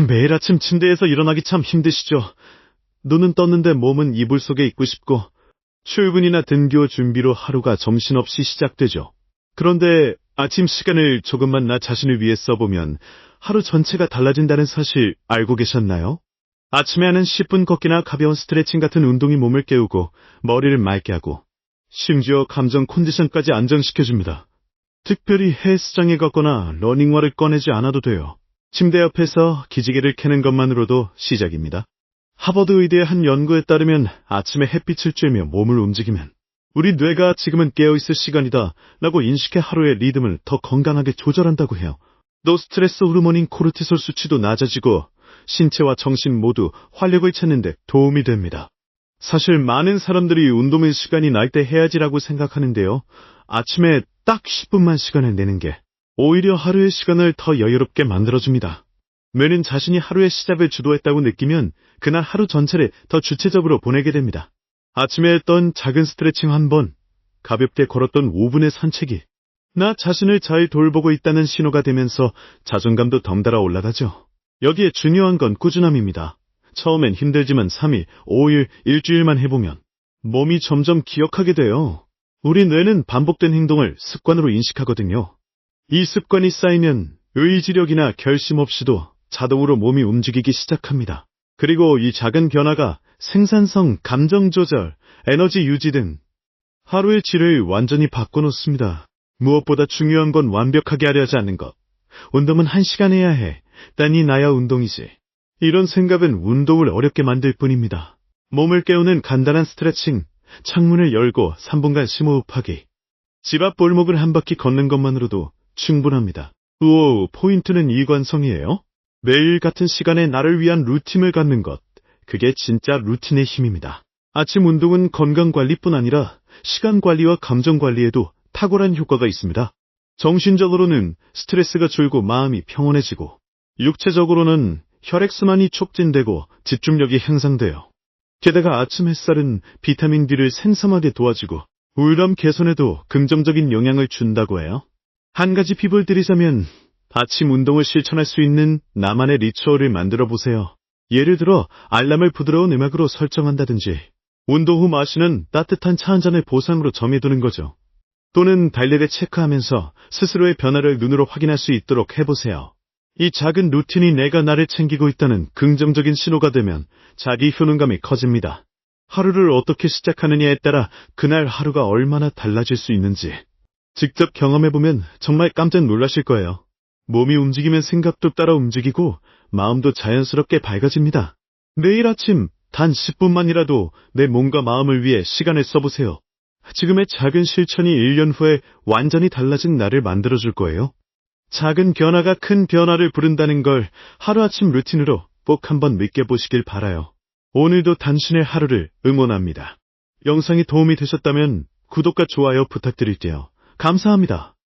매일 아침 침대에서 일어나기 참 힘드시죠? 눈은 떴는데 몸은 이불 속에 있고 싶고, 출근이나 등교 준비로 하루가 정신없이 시작되죠. 그런데 아침 시간을 조금만 나 자신을 위해 써보면 하루 전체가 달라진다는 사실 알고 계셨나요? 아침에 하는 10분 걷기나 가벼운 스트레칭 같은 운동이 몸을 깨우고 머리를 맑게 하고 심지어 감정 컨디션까지 안정시켜줍니다. 특별히 헬스장에 걷거나 러닝화를 꺼내지 않아도 돼요. 침대 옆에서 기지개를 켜는 것만으로도 시작입니다. 하버드 의대의 한 연구에 따르면 아침에 햇빛을 쬐며 몸을 움직이면 우리 뇌가 지금은 깨어있을 시간이다 라고 인식해 하루의 리듬을 더 건강하게 조절한다고 해요. 또 스트레스 호르몬인 코르티솔 수치도 낮아지고 신체와 정신 모두 활력을 찾는 데 도움이 됩니다. 사실 많은 사람들이 운동의 시간이 날 때 해야지라고 생각하는데요. 아침에 딱 10분만 시간을 내는 게 오히려 하루의 시간을 더 여유롭게 만들어줍니다. 뇌는 자신이 하루의 시작을 주도했다고 느끼면 그날 하루 전체를 더 주체적으로 보내게 됩니다. 아침에 했던 작은 스트레칭 한 번, 가볍게 걸었던 5분의 산책이 나 자신을 잘 돌보고 있다는 신호가 되면서 자존감도 덩달아 올라가죠. 여기에 중요한 건 꾸준함입니다. 처음엔 힘들지만 3일, 5일, 일주일만 해보면 몸이 점점 기억하게 돼요. 우리 뇌는 반복된 행동을 습관으로 인식하거든요. 이 습관이 쌓이면 의지력이나 결심 없이도 자동으로 몸이 움직이기 시작합니다. 그리고 이 작은 변화가 생산성, 감정 조절, 에너지 유지 등 하루의 질을 완전히 바꿔놓습니다. 무엇보다 중요한 건 완벽하게 하려 하지 않는 것. 운동은 1시간 해야 해. 딴이 나야 운동이지. 이런 생각은 운동을 어렵게 만들 뿐입니다. 몸을 깨우는 간단한 스트레칭, 창문을 열고 3분간 심호흡하기, 집 앞 골목을 한 바퀴 걷는 것만으로도 충분합니다. 우오, 포인트는 이관성이에요. 매일 같은 시간에 나를 위한 루틴을 갖는 것. 그게 진짜 루틴의 힘입니다. 아침 운동은 건강관리뿐 아니라 시간관리와 감정관리에도 탁월한 효과가 있습니다. 정신적으로는 스트레스가 줄고 마음이 평온해지고, 육체적으로는 혈액순환이 촉진되고 집중력이 향상돼요. 게다가 아침 햇살은 비타민 D를 생성하게 도와주고 우울함 개선에도 긍정적인 영향을 준다고 해요. 한 가지 팁을 드리자면 아침 운동을 실천할 수 있는 나만의 리추얼을 만들어 보세요. 예를 들어 알람을 부드러운 음악으로 설정한다든지 운동 후 마시는 따뜻한 차 한 잔을 보상으로 정해두는 거죠. 또는 달력에 체크하면서 스스로의 변화를 눈으로 확인할 수 있도록 해보세요. 이 작은 루틴이 내가 나를 챙기고 있다는 긍정적인 신호가 되면 자기 효능감이 커집니다. 하루를 어떻게 시작하느냐에 따라 그날 하루가 얼마나 달라질 수 있는지 직접 경험해보면 정말 깜짝 놀라실 거예요. 몸이 움직이면 생각도 따라 움직이고 마음도 자연스럽게 밝아집니다. 매일 아침 단 10분만이라도 내 몸과 마음을 위해 시간을 써보세요. 지금의 작은 실천이 1년 후에 완전히 달라진 나를 만들어줄 거예요. 작은 변화가 큰 변화를 부른다는 걸 하루아침 루틴으로 꼭 한번 느껴보시길 바라요. 오늘도 당신의 하루를 응원합니다. 영상이 도움이 되셨다면 구독과 좋아요 부탁드릴게요. 감사합니다.